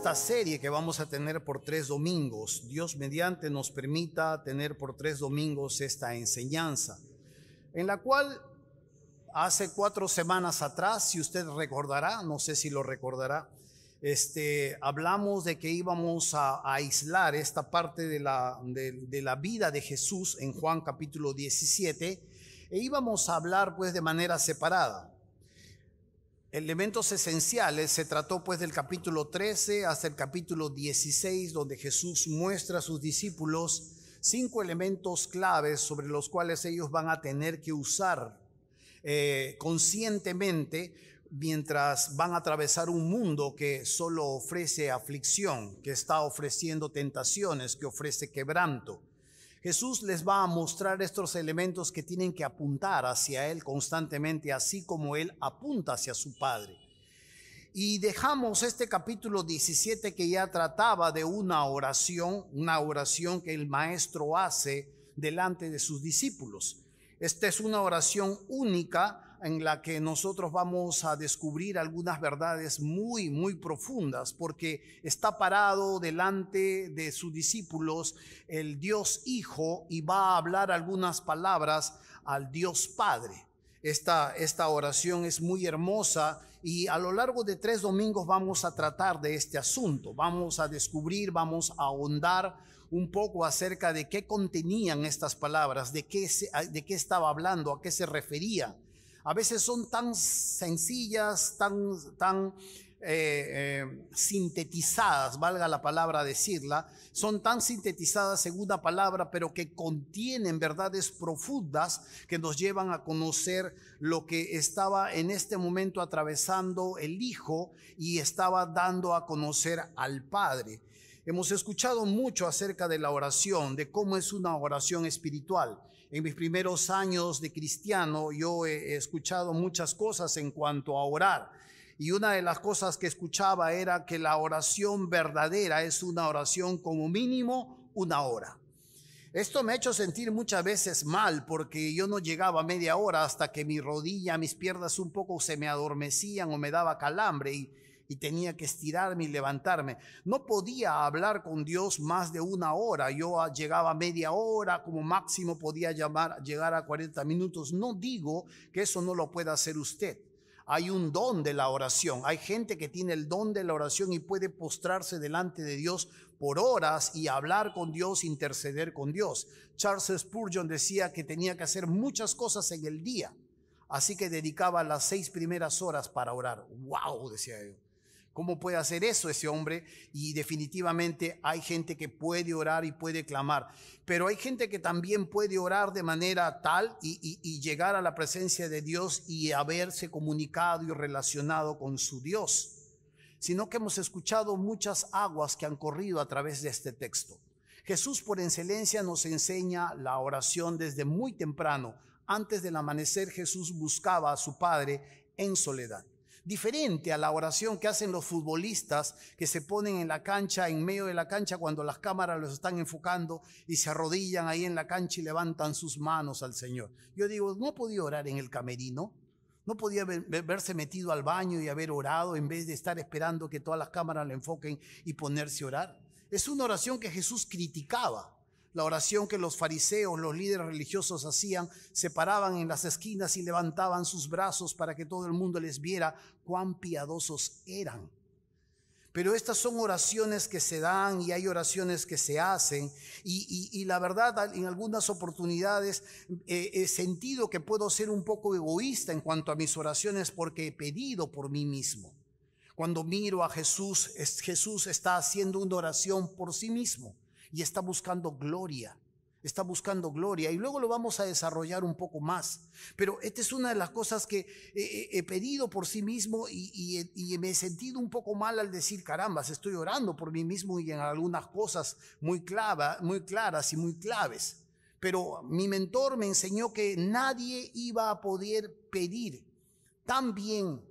esta serie que vamos a tener por 3 domingos. Dios mediante nos permita tener por 3 domingos esta enseñanza, en la cual hace 4 semanas atrás, si usted recordará, no sé si lo recordará, hablamos de que íbamos a aislar esta parte de la vida de Jesús en Juan capítulo 17 e íbamos a hablar pues de manera separada. Elementos esenciales se trató pues del capítulo 13 hasta el capítulo 16, donde Jesús muestra a sus discípulos 5 elementos claves sobre los cuales ellos van a tener que usar conscientemente mientras van a atravesar un mundo que solo ofrece aflicción, que está ofreciendo tentaciones, que ofrece quebranto. Jesús les va a mostrar estos elementos que tienen que apuntar hacia Él constantemente, así como Él apunta hacia su Padre. Y dejamos este capítulo 17 que ya trataba de una oración que el Maestro hace delante de sus discípulos. Esta es una oración única en la que nosotros vamos a descubrir algunas verdades muy, muy profundas, porque está parado delante de sus discípulos el Dios Hijo y va a hablar algunas palabras al Dios Padre. Esta oración es muy hermosa y a lo largo de 3 domingos vamos a tratar de este asunto. Vamos a descubrir, vamos a ahondar un poco acerca de qué contenían estas palabras, de qué estaba hablando, a qué se refería. A veces son tan sencillas, tan sintetizadas, valga la palabra decirla, son tan sintetizadas en una palabra, pero que contienen verdades profundas que nos llevan a conocer lo que estaba en este momento atravesando el Hijo y estaba dando a conocer al Padre. Hemos escuchado mucho acerca de la oración, de cómo es una oración espiritual. En mis primeros años de cristiano yo he escuchado muchas cosas en cuanto a orar. Y una de las cosas que escuchaba era que la oración verdadera es una oración como mínimo 1 hora. Esto me ha hecho sentir muchas veces mal porque yo no llegaba a media hora hasta que mi rodilla, mis piernas un poco se me adormecían o me daba calambre y tenía que estirarme y levantarme. No podía hablar con Dios más de 1 hora. Yo llegaba a media hora, como máximo podía llegar a 40 minutos. No digo que eso no lo pueda hacer usted. Hay un don de la oración. Hay gente que tiene el don de la oración y puede postrarse delante de Dios por horas y hablar con Dios, interceder con Dios. Charles Spurgeon decía que tenía que hacer muchas cosas en el día, así que dedicaba las 6 primeras horas para orar. ¡Wow!, decía yo. ¿Cómo puede hacer eso ese hombre? Y definitivamente hay gente que puede orar y puede clamar, pero hay gente que también puede orar de manera tal y llegar a la presencia de Dios y haberse comunicado y relacionado con su Dios, sino que hemos escuchado muchas aguas que han corrido a través de este texto. Jesús por excelencia nos enseña la oración desde muy temprano. Antes del amanecer Jesús buscaba a su Padre en soledad. Diferente a la oración que hacen los futbolistas que se ponen en la cancha, en medio de la cancha cuando las cámaras los están enfocando y se arrodillan ahí en la cancha y levantan sus manos al Señor. Yo digo, ¿no podía orar en el camerino? ¿No podía haberse metido al baño y haber orado en vez de estar esperando que todas las cámaras le enfoquen y ponerse a orar? Es una oración que Jesús criticaba. La oración que los fariseos, los líderes religiosos hacían, se paraban en las esquinas y levantaban sus brazos para que todo el mundo les viera cuán piadosos eran. Pero estas son oraciones que se dan y hay oraciones que se hacen y la verdad en algunas oportunidades he sentido que puedo ser un poco egoísta en cuanto a mis oraciones porque he pedido por mí mismo. Cuando miro a Jesús, Jesús está haciendo una oración por sí mismo. Y está buscando gloria, y luego lo vamos a desarrollar un poco más. Pero esta es una de las cosas que he pedido por sí mismo y me he sentido un poco mal al decir, caramba, estoy orando por mí mismo y en algunas cosas muy claras y muy claves. Pero mi mentor me enseñó que nadie iba a poder pedir tan bien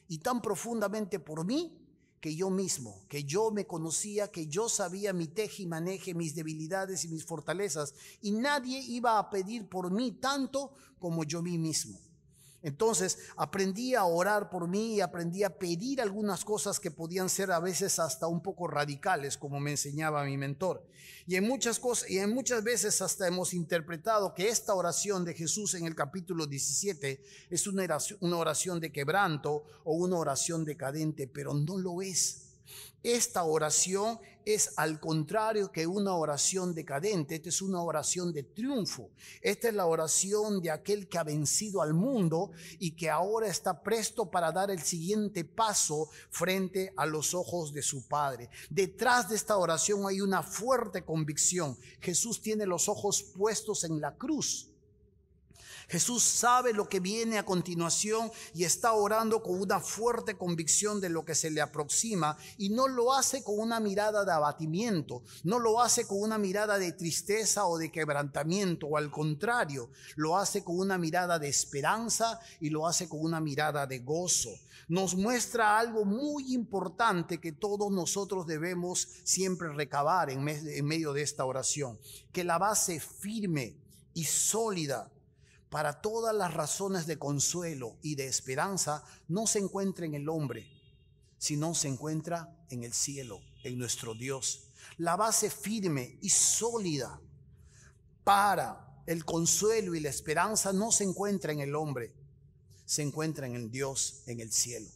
y tan profundamente por mí que yo mismo, que yo me conocía, que yo sabía mi teje y maneje, mis debilidades y mis fortalezas, y nadie iba a pedir por mí tanto como yo mí mismo. Entonces aprendí a orar por mí y aprendí a pedir algunas cosas que podían ser a veces hasta un poco radicales, como me enseñaba mi mentor. Y en muchas veces hasta hemos interpretado que esta oración de Jesús en el capítulo 17 es una oración de quebranto o una oración decadente, pero no lo es. Esta oración es al contrario que una oración decadente. Esta es una oración de triunfo. Esta es la oración de aquel que ha vencido al mundo y que ahora está presto para dar el siguiente paso frente a los ojos de su Padre. Detrás de esta oración hay una fuerte convicción. Jesús tiene los ojos puestos en la cruz. Jesús sabe lo que viene a continuación y está orando con una fuerte convicción de lo que se le aproxima, y no lo hace con una mirada de abatimiento, no lo hace con una mirada de tristeza o de quebrantamiento, o al contrario, lo hace con una mirada de esperanza y lo hace con una mirada de gozo. Nos muestra algo muy importante que todos nosotros debemos siempre recabar en medio de esta oración, que la base firme y sólida para todas las razones de consuelo y de esperanza no se encuentra en el hombre, sino se encuentra en el cielo, en nuestro Dios. La base firme y sólida para el consuelo y la esperanza no se encuentra en el hombre, se encuentra en el Dios, en el cielo.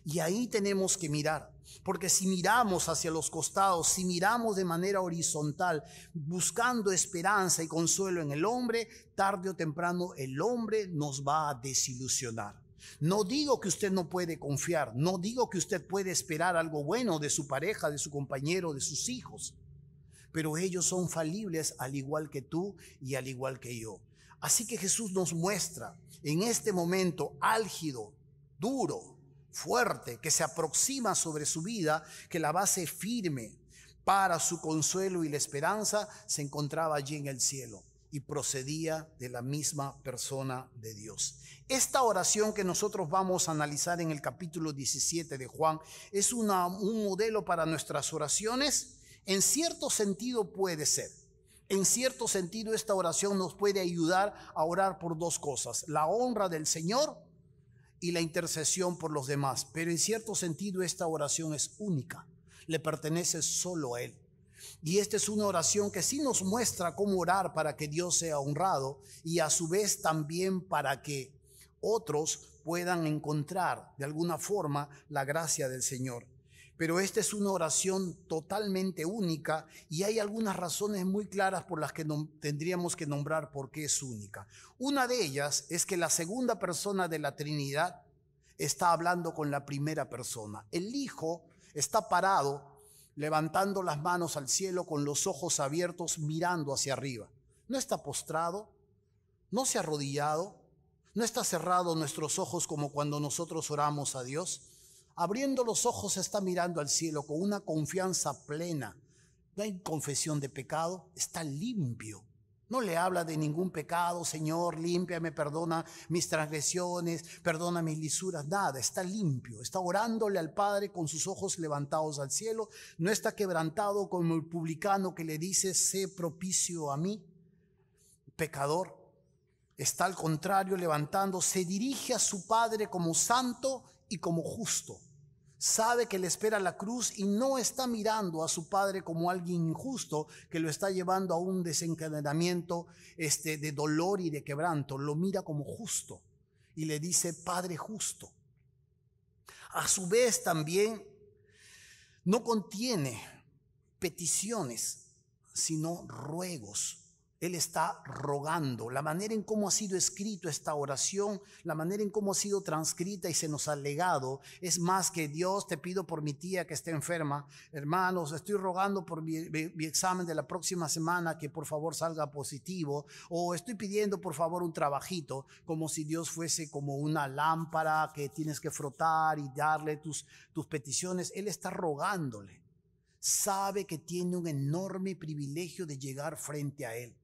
Y ahí tenemos que mirar, porque si miramos hacia los costados, si miramos de manera horizontal, buscando esperanza y consuelo en el hombre, tarde o temprano el hombre nos va a desilusionar. No digo que usted no puede confiar, no digo que usted puede esperar algo bueno de su pareja, de su compañero, de sus hijos, pero ellos son falibles al igual que tú y al igual que yo. Así que Jesús nos muestra en este momento álgido, duro, fuerte, que se aproxima sobre su vida, que la base firme para su consuelo y la esperanza se encontraba allí en el cielo y procedía de la misma persona de Dios. Esta oración que nosotros vamos a analizar en el capítulo 17 de Juan es un modelo para nuestras oraciones. En cierto sentido puede ser. En cierto sentido esta oración nos puede ayudar a orar por dos cosas: la honra del Señor y la intercesión por los demás. Pero en cierto sentido esta oración es única, le pertenece solo a Él. Y esta es una oración que sí nos muestra cómo orar para que Dios sea honrado, y a su vez también para que otros puedan encontrar de alguna forma la gracia del Señor. Pero esta es una oración totalmente única, y hay algunas razones muy claras por las que tendríamos que nombrar por qué es única. Una de ellas es que la segunda persona de la Trinidad está hablando con la primera persona. El Hijo está parado, levantando las manos al cielo con los ojos abiertos, mirando hacia arriba. No está postrado, no se ha arrodillado, no está cerrado nuestros ojos como cuando nosotros oramos a Dios. Abriendo los ojos está mirando al cielo con una confianza plena. No hay confesión de pecado, está limpio. No le habla de ningún pecado: Señor, límpiame, perdona mis transgresiones, perdona mis lisuras. Nada, está limpio. Está orándole al Padre con sus ojos levantados al cielo. No está quebrantado como el publicano que le dice: sé propicio a mí, pecador. Está al contrario levantando, se dirige a su Padre como santo y como justo. Sabe que le espera la cruz y no está mirando a su Padre como alguien injusto que lo está llevando a un desencadenamiento de dolor y de quebranto. Lo mira como justo y le dice: Padre justo. A su vez también no contiene peticiones, sino ruegos. Él está rogando. La manera en cómo ha sido escrito esta oración, la manera en cómo ha sido transcrita y se nos ha legado, es más que: Dios, te pido por mi tía que está enferma. Hermanos, estoy rogando por mi examen de la próxima semana, que por favor salga positivo. O estoy pidiendo por favor un trabajito, como si Dios fuese como una lámpara que tienes que frotar y darle tus peticiones. Él está rogándole. Sabe que tiene un enorme privilegio de llegar frente a Él.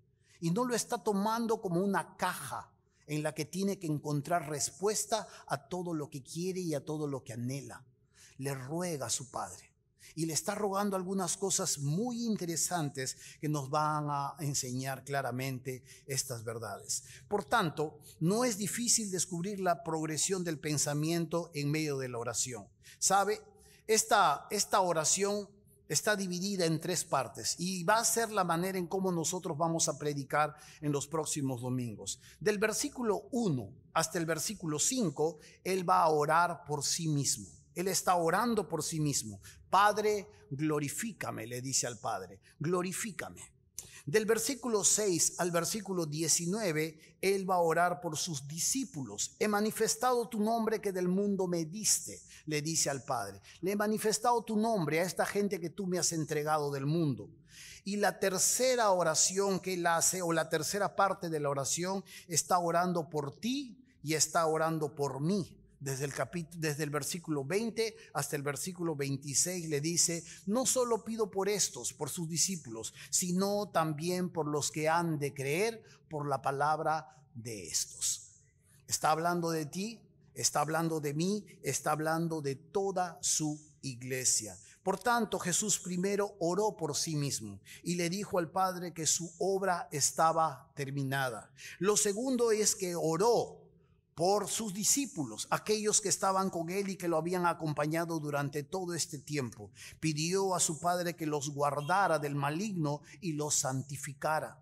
Y no lo está tomando como una caja en la que tiene que encontrar respuesta a todo lo que quiere y a todo lo que anhela. Le ruega a su Padre. Y le está rogando algunas cosas muy interesantes que nos van a enseñar claramente estas verdades. Por tanto, no es difícil descubrir la progresión del pensamiento en medio de la oración. ¿Sabe? Esta oración está dividida en 3 partes y va a ser la manera en cómo nosotros vamos a predicar en los próximos domingos. Del versículo 1 hasta el versículo 5, él va a orar por sí mismo. Él está orando por sí mismo. Padre, glorifícame, le dice al Padre, glorifícame. Del versículo 6 al versículo 19, él va a orar por sus discípulos. He manifestado tu nombre que del mundo me diste, le dice al Padre. Le he manifestado tu nombre a esta gente que tú me has entregado del mundo. Y la tercera oración que él hace, o la tercera parte de la oración, está orando por ti y está orando por mí. Desde el versículo 20 hasta el versículo 26 le dice: no solo pido por estos, por sus discípulos, sino también por los que han de creer por la palabra de estos. Está hablando de ti, está hablando de mí, está hablando de toda su iglesia. Por tanto, Jesús primero oró por sí mismo y le dijo al Padre que su obra estaba terminada. Lo segundo es que oró por sus discípulos, aquellos que estaban con él y que lo habían acompañado durante todo este tiempo. Pidió a su Padre que los guardara del maligno y los santificara.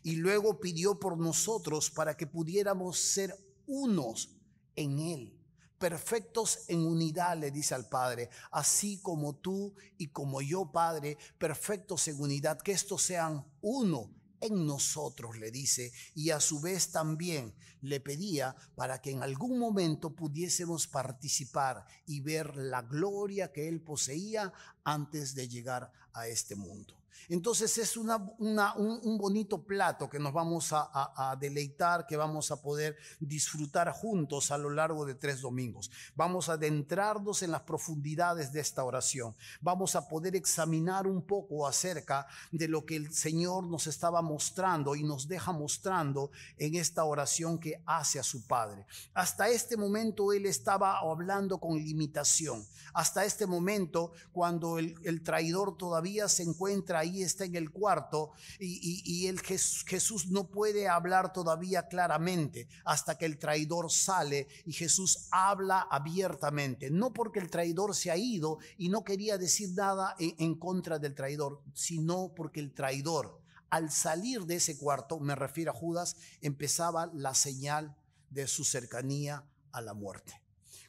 Y luego pidió por nosotros para que pudiéramos ser unos en él, perfectos en unidad, le dice al Padre, así como tú y como yo, Padre, perfectos en unidad, que estos sean uno en nosotros, le dice, y a su vez también le pedía para que en algún momento pudiésemos participar y ver la gloria que él poseía antes de llegar a este mundo. Entonces es un bonito plato que nos vamos a deleitar, que vamos a poder disfrutar juntos a lo largo de 3 domingos. Vamos a adentrarnos en las profundidades de esta oración. Vamos a poder examinar un poco acerca de lo que el Señor nos estaba mostrando y nos deja mostrando en esta oración que hace a su Padre. Hasta este momento él estaba hablando con limitación. Hasta este momento, cuando el traidor todavía se encuentra ahí, está en el cuarto y Jesús no puede hablar todavía claramente hasta que el traidor sale y Jesús habla abiertamente, no porque el traidor se ha ido y no quería decir nada en contra del traidor, sino porque el traidor, al salir de ese cuarto, me refiero a Judas, empezaba la señal de su cercanía a la muerte.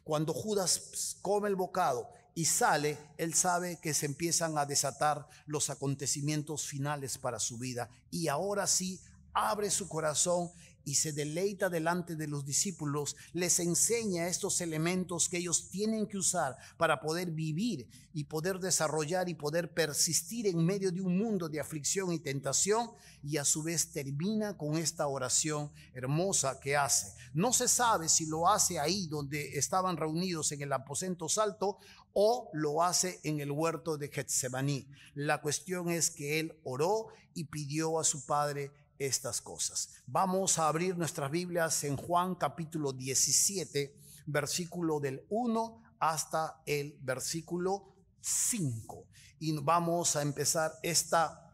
Cuando Judas come el bocado y sale, él sabe que se empiezan a desatar los acontecimientos finales para su vida. Y ahora sí, abre su corazón y se deleita delante de los discípulos, les enseña estos elementos que ellos tienen que usar para poder vivir y poder desarrollar y poder persistir en medio de un mundo de aflicción y tentación, y a su vez termina con esta oración hermosa que hace. No se sabe si lo hace ahí donde estaban reunidos en el aposento alto o lo hace en el huerto de Getsemaní. La cuestión es que él oró y pidió a su Padre estas cosas. Vamos a abrir nuestras Biblias en Juan capítulo 17, versículo del 1 hasta el versículo 5. Y vamos a empezar esta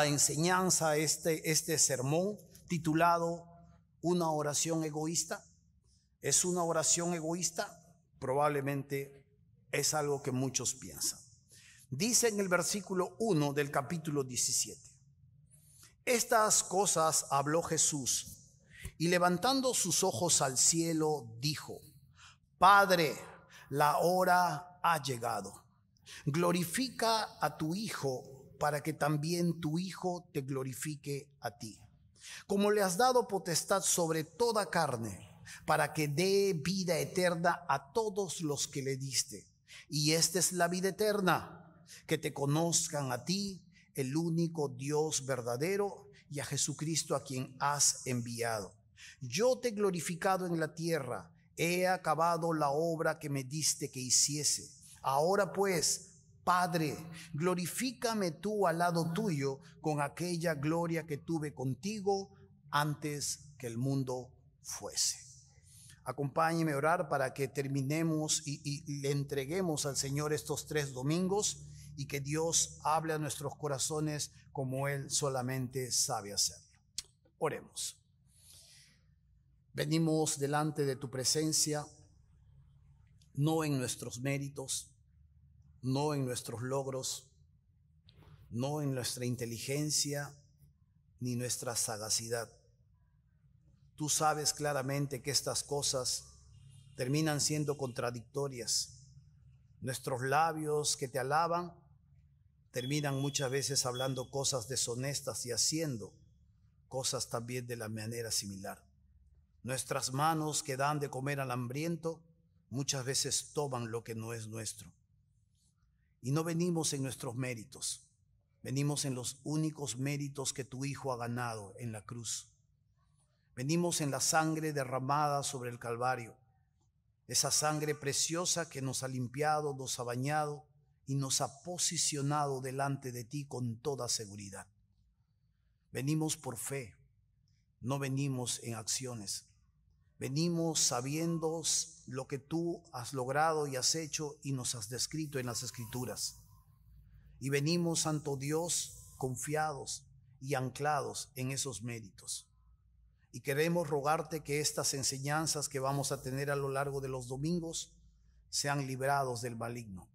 enseñanza, este sermón titulado ¿Una oración egoísta? ¿Es una oración egoísta? Probablemente es algo que muchos piensan. Dice en el versículo 1 del capítulo 17. Estas cosas habló Jesús y levantando sus ojos al cielo dijo: Padre, la hora ha llegado. Glorifica a tu Hijo para que también tu Hijo te glorifique a ti. Como le has dado potestad sobre toda carne, para que dé vida eterna a todos los que le diste. Y esta es la vida eterna, que te conozcan a ti, el único Dios verdadero, y a Jesucristo a quien has enviado. Yo te he glorificado en la tierra, he acabado la obra que me diste que hiciese. Ahora pues, Padre, glorifícame tú al lado tuyo con aquella gloria que tuve contigo antes que el mundo fuese. Acompáñeme a orar para que terminemos y le entreguemos al Señor estos 3 domingos y que Dios hable a nuestros corazones como Él solamente sabe hacerlo. Oremos. Venimos delante de tu presencia, no en nuestros méritos, no en nuestros logros, no en nuestra inteligencia ni nuestra sagacidad. Tú sabes claramente que estas cosas terminan siendo contradictorias. Nuestros labios que te alaban terminan muchas veces hablando cosas deshonestas y haciendo cosas también de la manera similar. Nuestras manos que dan de comer al hambriento muchas veces toman lo que no es nuestro. Y no venimos en nuestros méritos, venimos en los únicos méritos que tu Hijo ha ganado en la cruz. Venimos en la sangre derramada sobre el Calvario, esa sangre preciosa que nos ha limpiado, nos ha bañado y nos ha posicionado delante de ti con toda seguridad. Venimos por fe, no venimos en acciones. Venimos sabiendo lo que tú has logrado y has hecho y nos has descrito en las Escrituras. Y venimos, Santo Dios, confiados y anclados en esos méritos. Y queremos rogarte que estas enseñanzas que vamos a tener a lo largo de los domingos sean librados del maligno.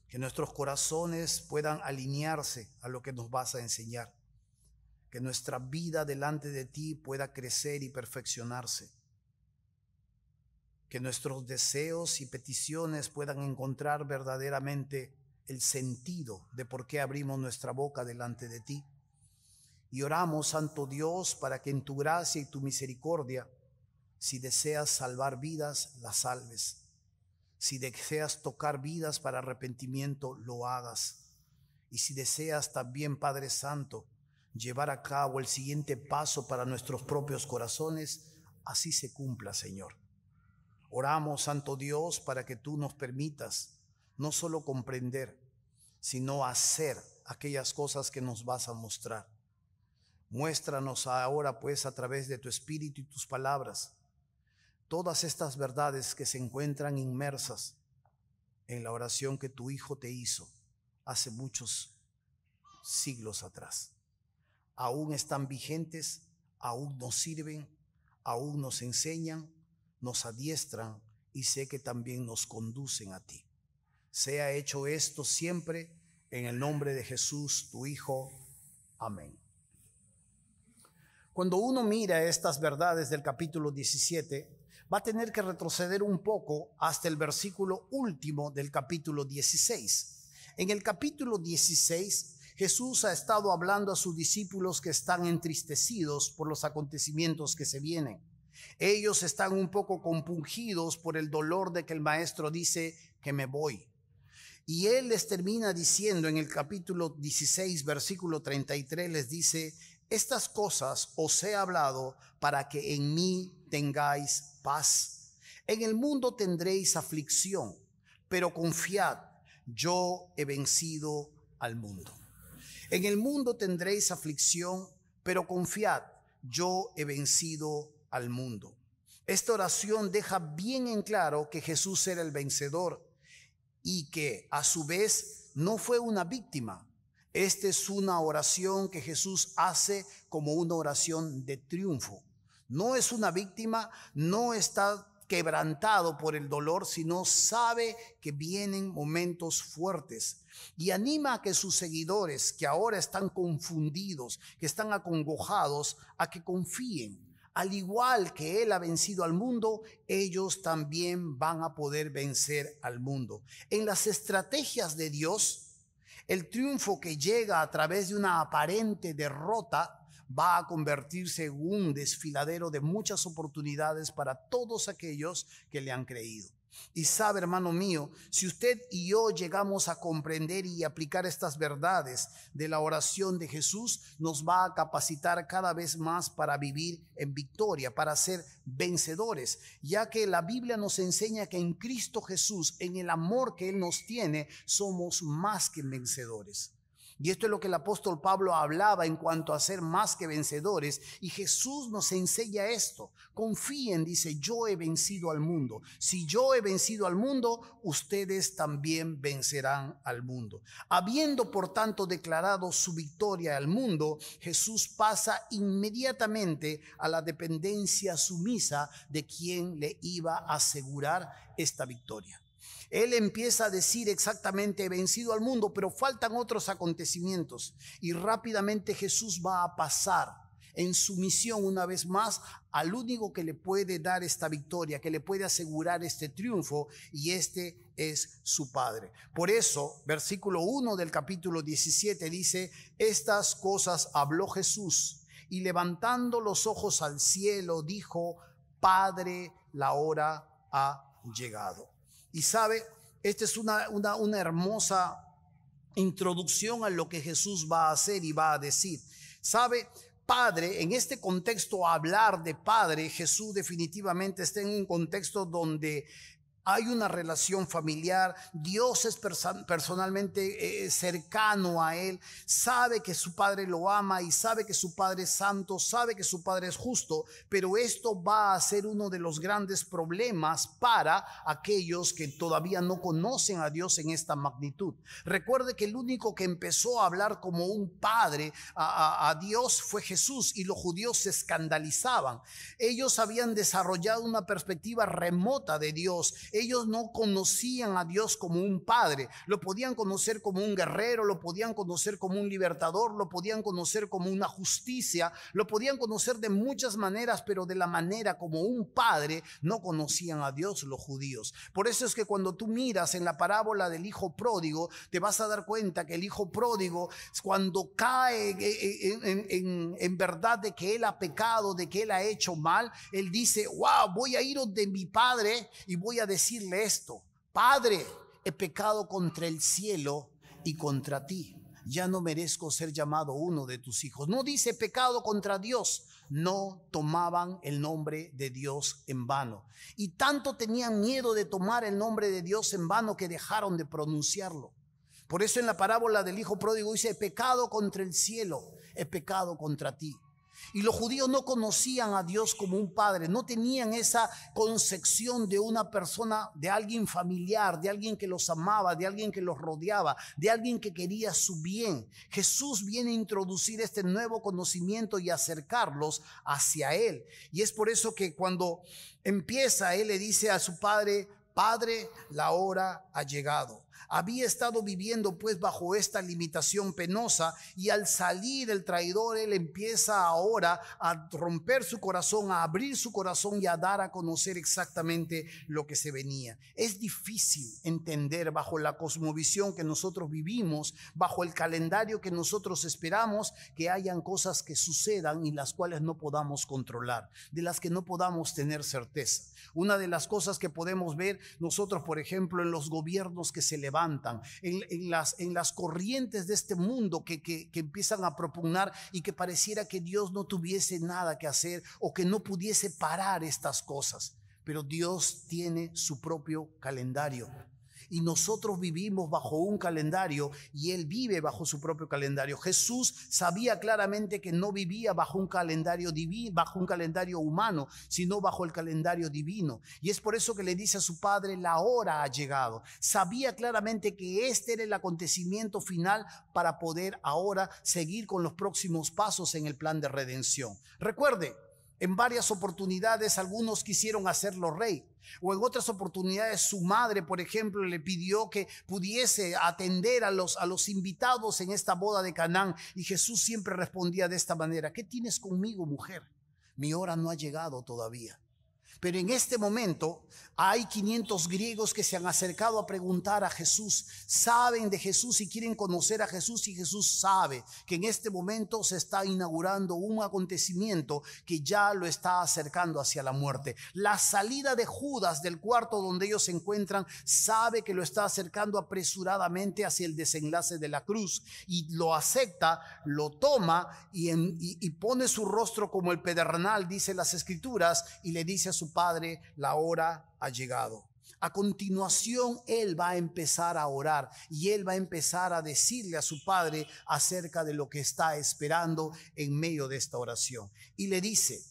Que nuestros corazones puedan alinearse a lo que nos vas a enseñar. Que nuestra vida delante de ti pueda crecer y perfeccionarse. Que nuestros deseos y peticiones puedan encontrar verdaderamente el sentido de por qué abrimos nuestra boca delante de ti. Y oramos, Santo Dios, para que en tu gracia y tu misericordia, si deseas salvar vidas, las salves. Si deseas tocar vidas para arrepentimiento, lo hagas. Y si deseas también, Padre Santo, llevar a cabo el siguiente paso para nuestros propios corazones, así se cumpla, Señor. Oramos, Santo Dios, para que tú nos permitas no solo comprender, sino hacer aquellas cosas que nos vas a mostrar. Muéstranos ahora, pues, a través de tu Espíritu y tus palabras, todas estas verdades que se encuentran inmersas en la oración que tu Hijo te hizo hace muchos siglos atrás. Aún están vigentes, aún nos sirven, aún nos enseñan, nos adiestran y sé que también nos conducen a ti. Sea hecho esto siempre en el nombre de Jesús, tu Hijo. Amén. Cuando uno mira estas verdades del capítulo 17, va a tener que retroceder un poco hasta el versículo último del capítulo 16. En el capítulo 16, Jesús ha estado hablando a sus discípulos que están entristecidos por los acontecimientos que se vienen. Ellos están un poco compungidos por el dolor de que el maestro dice que me voy. Y él les termina diciendo en el capítulo 16, versículo 33, les dice: estas cosas os he hablado para que en mí tengáis paz. En el mundo tendréis aflicción, pero confiad, yo he vencido al mundo. En el mundo tendréis aflicción, pero confiad, yo he vencido al mundo. Esta oración deja bien en claro que Jesús era el vencedor y que a su vez no fue una víctima. Esta es una oración que Jesús hace como una oración de triunfo. No es una víctima, no está quebrantado por el dolor, sino sabe que vienen momentos fuertes y anima a que sus seguidores, que ahora están confundidos, que están acongojados, a que confíen. Al igual que Él ha vencido al mundo, ellos también van a poder vencer al mundo. En las estrategias de Dios, el triunfo que llega a través de una aparente derrota va a convertirse en un desfiladero de muchas oportunidades para todos aquellos que le han creído. Y sabe, hermano mío, si usted y yo llegamos a comprender y aplicar estas verdades de la oración de Jesús, nos va a capacitar cada vez más para vivir en victoria, para ser vencedores, ya que la Biblia nos enseña que en Cristo Jesús, en el amor que Él nos tiene, somos más que vencedores. Y esto es lo que el apóstol Pablo hablaba en cuanto a ser más que vencedores. Y Jesús nos enseña esto. Confíen, dice, yo he vencido al mundo. Si yo he vencido al mundo, ustedes también vencerán al mundo. Habiendo por tanto declarado su victoria al mundo, Jesús pasa inmediatamente a la dependencia sumisa de quien le iba a asegurar esta victoria. Él empieza a decir exactamente: he vencido al mundo, pero faltan otros acontecimientos. Y rápidamente Jesús va a pasar en sumisión una vez más al único que le puede dar esta victoria, que le puede asegurar este triunfo, y este es su Padre. Por eso, versículo 1 del capítulo 17 dice: estas cosas habló Jesús, y levantando los ojos al cielo dijo: Padre, la hora ha llegado. Y sabe, esta es una hermosa introducción a lo que Jesús va a hacer y va a decir. Sabe, Padre, en este contexto, hablar de Padre, Jesús definitivamente está en un contexto donde hay una relación familiar. Dios es personalmente cercano a él, sabe que su Padre lo ama y sabe que su Padre es santo, sabe que su Padre es justo, pero esto va a ser uno de los grandes problemas para aquellos que todavía no conocen a Dios en esta magnitud. Recuerde que el único que empezó a hablar como un padre a Dios fue Jesús, y los judíos se escandalizaban. Ellos habían desarrollado una perspectiva remota de Dios. Ellos no conocían a Dios como un padre. Lo podían conocer como un guerrero, lo podían conocer como un libertador, lo podían conocer como una justicia, lo podían conocer de muchas maneras, pero de la manera como un padre no conocían a Dios los judíos. Por eso es que cuando tú miras en la parábola del hijo pródigo, te vas a dar cuenta que el hijo pródigo, cuando cae en verdad de que él ha pecado, de que él ha hecho mal, él dice: wow, voy a ir de mi padre y voy a decirle esto: Padre, he pecado contra el cielo y contra ti, ya no merezco ser llamado uno de tus hijos. No dice pecado contra Dios. No tomaban el nombre de Dios en vano, y tanto tenían miedo de tomar el nombre de Dios en vano que dejaron de pronunciarlo. Por eso en la parábola del hijo pródigo dice: he pecado contra el cielo, he pecado contra ti. Y los judíos no conocían a Dios como un padre, no tenían esa concepción de una persona, de alguien familiar, de alguien que los amaba, de alguien que los rodeaba, de alguien que quería su bien. Jesús viene a introducir este nuevo conocimiento y acercarlos hacia Él. Y es por eso que cuando empieza, Él le dice a su padre: Padre, la hora ha llegado. Había estado viviendo pues bajo esta limitación penosa, y al salir el traidor, él empieza ahora a romper su corazón, a abrir su corazón y a dar a conocer exactamente lo que se venía. Es difícil entender bajo la cosmovisión que nosotros vivimos, bajo el calendario que nosotros esperamos, que hayan cosas que sucedan y las cuales no podamos controlar, de las que no podamos tener certeza. Una de las cosas que podemos ver nosotros, por ejemplo, en los gobiernos que se levantan, en las corrientes de este mundo que empiezan a propugnar, y que pareciera que Dios no tuviese nada que hacer o que no pudiese parar estas cosas. Pero Dios tiene su propio calendario. Y nosotros vivimos bajo un calendario, y Él vive bajo su propio calendario. Jesús sabía claramente que no vivía bajo un calendario divino, bajo un calendario humano, sino bajo el calendario divino. Y es por eso que le dice a su Padre: la hora ha llegado. Sabía claramente que este era el acontecimiento final para poder ahora seguir con los próximos pasos en el plan de redención. Recuerde, en varias oportunidades algunos quisieron hacerlo rey, o en otras oportunidades su madre, por ejemplo, le pidió que pudiese atender a los invitados en esta boda de Canaán, y Jesús siempre respondía de esta manera: ¿qué tienes conmigo, mujer? Mi hora no ha llegado todavía. Pero en este momento hay 500 griegos que se han acercado a preguntar a Jesús, saben de Jesús y quieren conocer a Jesús, y Jesús sabe que en este momento se está inaugurando un acontecimiento que ya lo está acercando hacia la muerte. La salida de Judas del cuarto donde ellos se encuentran, sabe que lo está acercando apresuradamente hacia el desenlace de la cruz, y lo acepta, lo toma y pone su rostro como el pedernal, dice las escrituras, y le dice a su Padre: la hora ha llegado. A continuación, él va a empezar a orar y él va a empezar a decirle a su padre acerca de lo que está esperando en medio de esta oración. Y le dice: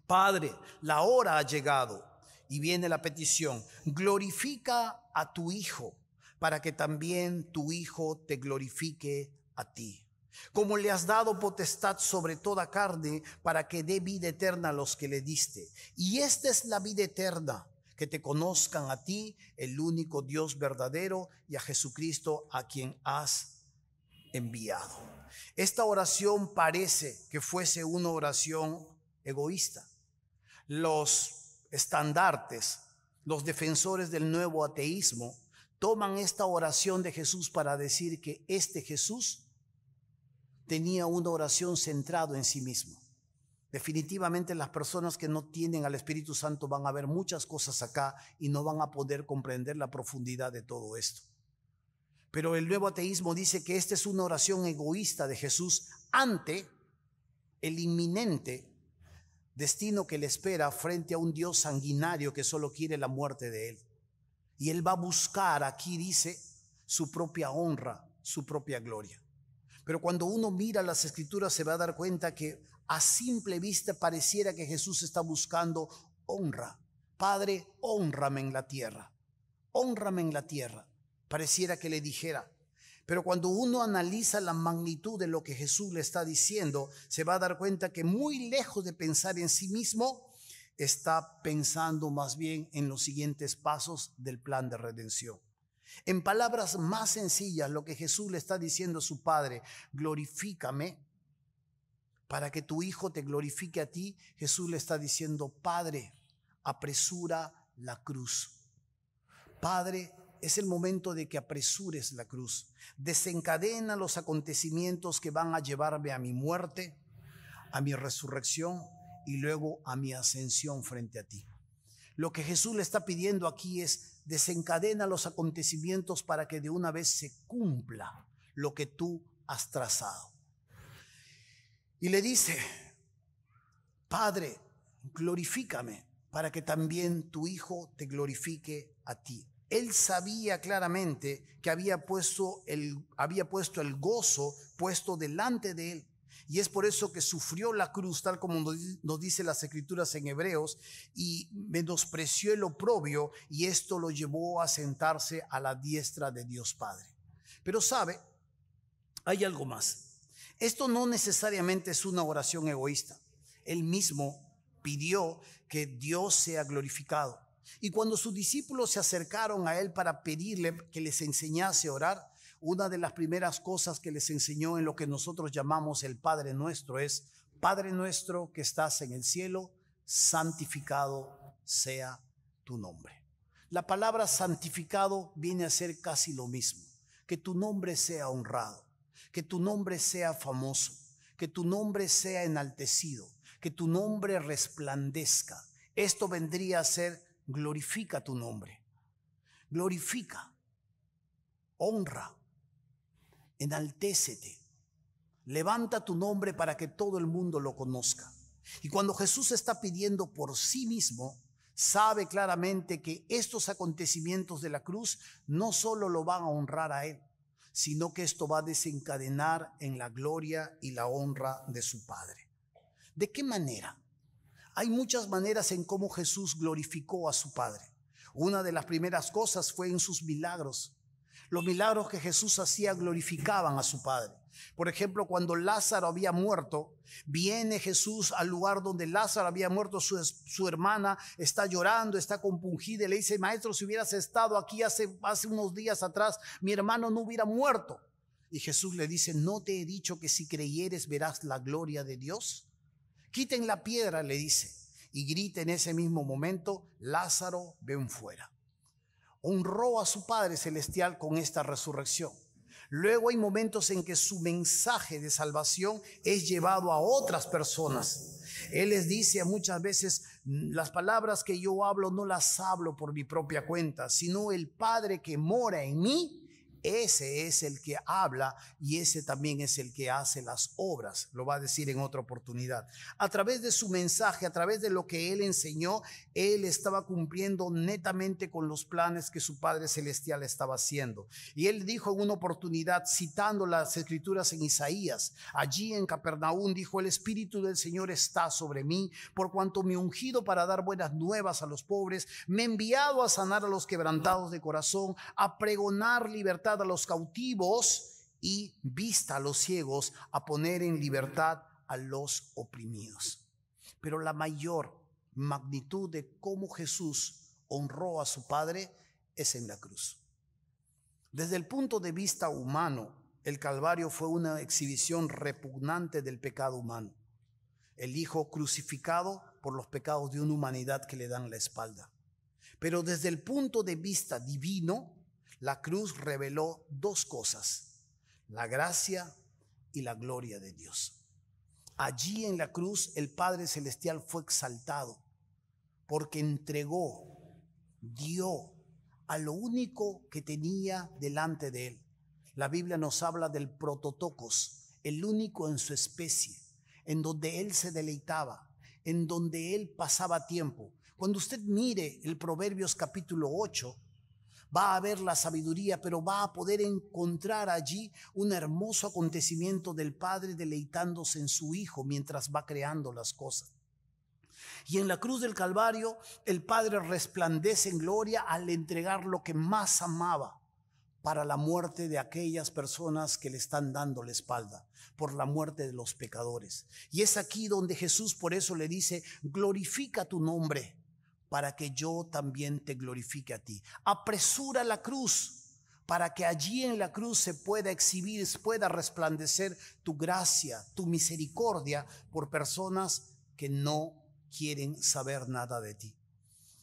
Padre, la hora ha llegado. Y viene la petición: glorifica a tu Hijo, para que también tu Hijo te glorifique a ti. Como le has dado potestad sobre toda carne, para que dé vida eterna a los que le diste. Y esta es la vida eterna, que te conozcan a ti, el único Dios verdadero, y a Jesucristo, a quien has enviado. Esta oración parece que fuese una oración egoísta. Los estandartes, los defensores del nuevo ateísmo, toman esta oración de Jesús para decir que este Jesús tenía una oración centrada en sí mismo. Definitivamente las personas que no tienen al Espíritu Santo van a ver muchas cosas acá y no van a poder comprender la profundidad de todo esto. Pero el nuevo ateísmo dice que esta es una oración egoísta de Jesús ante el inminente destino que le espera frente a un Dios sanguinario que solo quiere la muerte de él. Y él va a buscar, aquí dice, su propia honra, su propia gloria. Pero cuando uno mira las Escrituras se va a dar cuenta que a simple vista pareciera que Jesús está buscando honra. Padre, hónrame en la tierra. Hónrame en la tierra. Pareciera que le dijera. Pero cuando uno analiza la magnitud de lo que Jesús le está diciendo, se va a dar cuenta que muy lejos de pensar en sí mismo, está pensando más bien en los siguientes pasos del plan de redención. En palabras más sencillas, lo que Jesús le está diciendo a su Padre: glorifícame para que tu Hijo te glorifique a ti. Jesús le está diciendo: Padre, apresura la cruz. Padre, es el momento de que apresures la cruz. Desencadena los acontecimientos que van a llevarme a mi muerte, a mi resurrección y luego a mi ascensión frente a ti. Lo que Jesús le está pidiendo aquí es: desencadena los acontecimientos para que de una vez se cumpla lo que tú has trazado. Y le dice: Padre, glorifícame para que también tu Hijo te glorifique a ti. Él sabía claramente que había puesto el gozo puesto delante de él. Y es por eso que sufrió la cruz, tal como nos dice las Escrituras en Hebreos, y menospreció el oprobio, y esto lo llevó a sentarse a la diestra de Dios Padre. Pero sabe, hay algo más. Esto no necesariamente es una oración egoísta. Él mismo pidió que Dios sea glorificado. Y cuando sus discípulos se acercaron a él para pedirle que les enseñase a orar, una de las primeras cosas que les enseñó en lo que nosotros llamamos el Padre Nuestro es: Padre nuestro que estás en el cielo, santificado sea tu nombre. La palabra santificado viene a ser casi lo mismo. Que tu nombre sea honrado, que tu nombre sea famoso, que tu nombre sea enaltecido, que tu nombre resplandezca. Esto vendría a ser: glorifica tu nombre, glorifica, honra, enaltécete, levanta tu nombre para que todo el mundo lo conozca. Y cuando Jesús está pidiendo por sí mismo, sabe claramente que estos acontecimientos de la cruz no solo lo van a honrar a él, sino que esto va a desencadenar en la gloria y la honra de su Padre. ¿De qué manera? Hay muchas maneras en cómo Jesús glorificó a su Padre. Una de las primeras cosas fue en sus milagros. Los milagros que Jesús hacía glorificaban a su Padre. Por ejemplo, cuando Lázaro había muerto, viene Jesús al lugar donde Lázaro había muerto. Su hermana está llorando, está compungida y le dice: Maestro, si hubieras estado aquí hace unos días atrás, mi hermano no hubiera muerto. Y Jesús le dice: ¿no te he dicho que si creyeres verás la gloria de Dios? Quiten la piedra, le dice, y grita en ese mismo momento: Lázaro, ven fuera. Honró a su Padre Celestial con esta resurrección. Luego hay momentos en que su mensaje de salvación es llevado a otras personas. Él les dice muchas veces: las palabras que yo hablo no las hablo por mi propia cuenta, sino el Padre que mora en mí, ese es el que habla y ese también es el que hace las obras. Lo va a decir en otra oportunidad. A través de su mensaje, a través de lo que él enseñó, él estaba cumpliendo netamente con los planes que su Padre Celestial estaba haciendo. Y él dijo en una oportunidad, citando las escrituras en Isaías, allí en Capernaum, dijo: el Espíritu del Señor está sobre mí, por cuanto me ha ungido para dar buenas nuevas a los pobres, me ha enviado a sanar a los quebrantados de corazón, a pregonar libertad a los cautivos y vista a los ciegos, a poner en libertad a los oprimidos. Pero la mayor magnitud de cómo Jesús honró a su Padre es en la cruz. Desde el punto de vista humano, el Calvario fue una exhibición repugnante del pecado humano. El Hijo crucificado por los pecados de una humanidad que le dan la espalda. Pero desde el punto de vista divino, la cruz reveló dos cosas: la gracia y la gloria de Dios. Allí en la cruz el Padre Celestial fue exaltado porque entregó, dio a lo único que tenía delante de él. La Biblia nos habla del prototocos, el único en su especie, en donde él se deleitaba, en donde él pasaba tiempo. Cuando usted mire el Proverbios capítulo 8, va a ver la sabiduría, pero va a poder encontrar allí un hermoso acontecimiento del Padre deleitándose en su Hijo mientras va creando las cosas. Y en la cruz del Calvario, el Padre resplandece en gloria al entregar lo que más amaba para la muerte de aquellas personas que le están dando la espalda, por la muerte de los pecadores. Y es aquí donde Jesús por eso le dice: glorifica tu nombre, para que yo también te glorifique a ti. Apresura la cruz, para que allí en la cruz se pueda exhibir, pueda resplandecer tu gracia, tu misericordia por personas que no quieren saber nada de ti.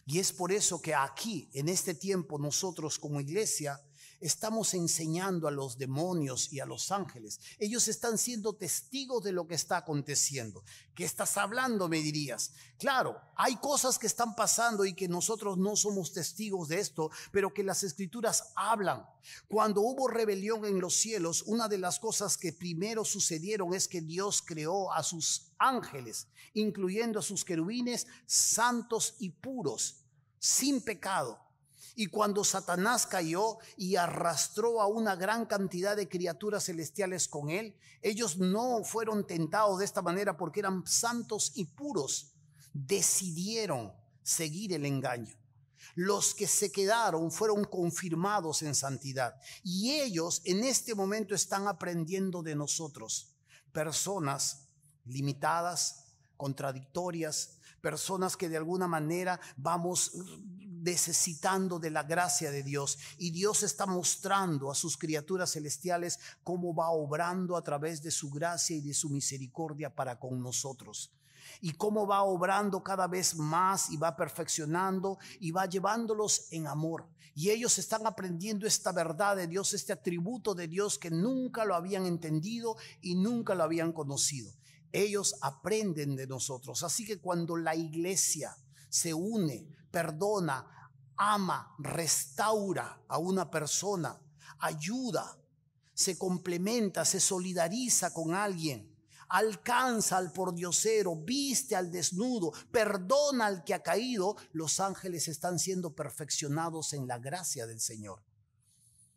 Y es por eso que aquí, en este tiempo, nosotros como iglesia estamos enseñando a los demonios y a los ángeles. Ellos están siendo testigos de lo que está aconteciendo. ¿Qué estás hablando?, me dirías. Claro, hay cosas que están pasando y que nosotros no somos testigos de esto, pero que las escrituras hablan. Cuando hubo rebelión en los cielos, una de las cosas que primero sucedieron es que Dios creó a sus ángeles, incluyendo a sus querubines, santos y puros, sin pecado. Y cuando Satanás cayó y arrastró a una gran cantidad de criaturas celestiales con él, ellos no fueron tentados de esta manera porque eran santos y puros. Decidieron seguir el engaño. Los que se quedaron fueron confirmados en santidad. Y ellos en este momento están aprendiendo de nosotros. Personas limitadas, contradictorias, personas que de alguna manera vamos necesitando de la gracia de Dios, y Dios está mostrando a sus criaturas celestiales cómo va obrando a través de su gracia y de su misericordia para con nosotros, y cómo va obrando cada vez más y va perfeccionando y va llevándolos en amor. Y ellos están aprendiendo esta verdad de Dios, este atributo de Dios que nunca lo habían entendido y nunca lo habían conocido. Ellos aprenden de nosotros. Así que cuando la iglesia se une, perdona, ama, restaura a una persona, ayuda, se complementa, se solidariza con alguien, alcanza al pordiosero, viste al desnudo, perdona al que ha caído, los ángeles están siendo perfeccionados en la gracia del Señor.